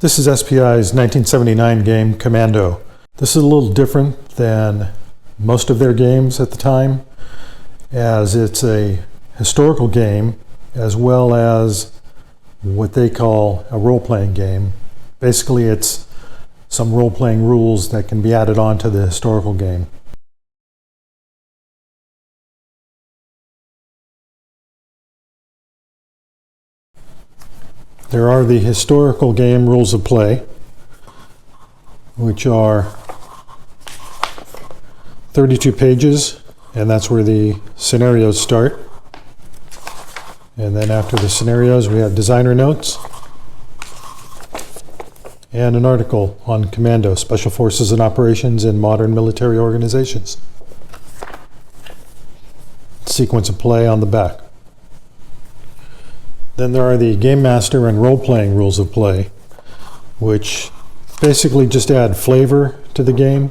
This is SPI's 1979 game, Commando. This is a little different than most of their games at the time, as it's a historical game as well as what they call a role-playing game. Basically, it's some role-playing rules that can be added on to the historical game. There are the historical game rules of play, which are 32 pages, and that's where the scenarios start. And then after the scenarios, we have designer notes and an article on Commando, Special Forces and Operations in Modern Military Organizations. Sequence of play on the back. Then there are the Game Master and role-playing rules of play, which basically just add flavor to the game,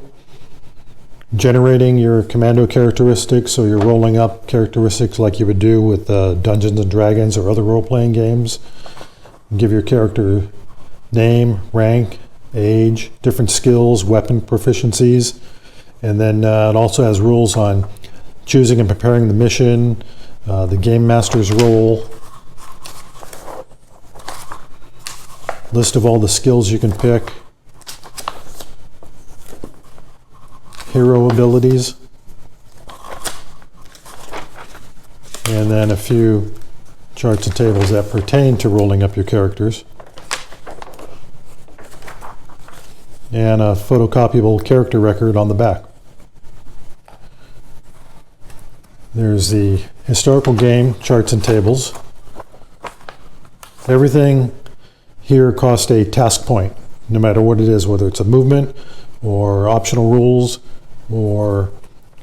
generating your Commando characteristics, so you're rolling up characteristics like you would do with Dungeons and Dragons or other role-playing games. Give your character name, rank, age, different skills, weapon proficiencies, and then it also has rules on choosing and preparing the mission, the Game Master's role, list of all the skills you can pick, hero abilities, and then a few charts and tables that pertain to rolling up your characters, and a photocopyable character record on the back. There's the historical game charts and tables. Everything here costs a task point, no matter what it is, whether it's a movement or optional rules or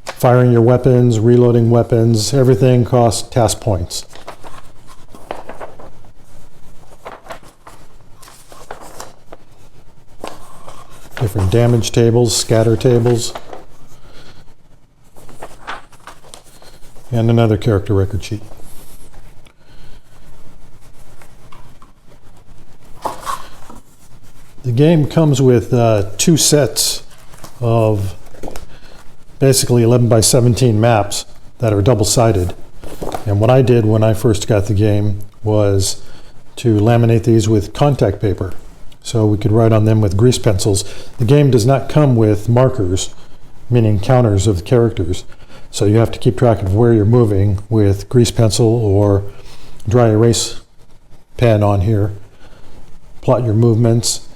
firing your weapons, reloading weapons. Everything costs task points. Different damage tables, scatter tables, and another character record sheet. The game comes with two sets of basically 11 by 17 maps that are double-sided. And what I did when I first got the game was to laminate these with contact paper so we could write on them with grease pencils. The game does not come with markers, meaning counters of the characters. So you have to keep track of where you're moving with grease pencil or dry erase pen on here. Plot your movements.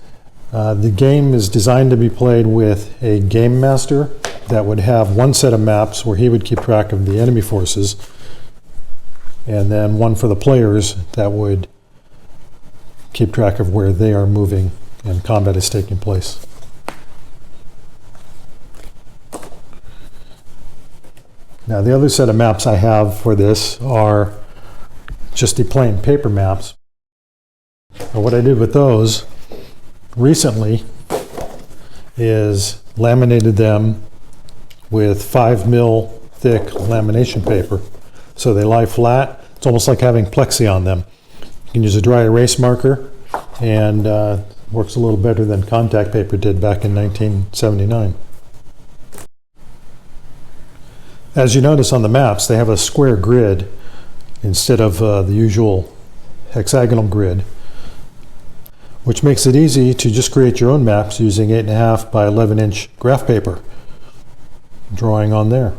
The game is designed to be played with a game master that would have one set of maps where he would keep track of the enemy forces, and then one for the players that would keep track of where they are moving and combat is taking place. Now, the other set of maps I have for this are just the plain paper maps. And what I did with those recently is laminated them with 5mm thick lamination paper, so they lie flat. It's almost like having plexi on them. You can use a dry erase marker, and works a little better than contact paper did back in 1979. As you notice on the maps, they have a square grid instead of the usual hexagonal grid, which makes it easy to just create your own maps using 8.5 by 11-inch graph paper, drawing on there.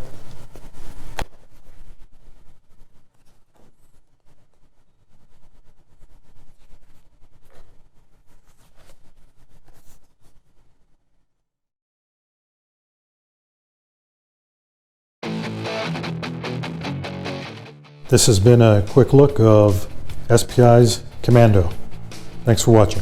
This has been a quick look of SPI's Commando. Thanks for watching.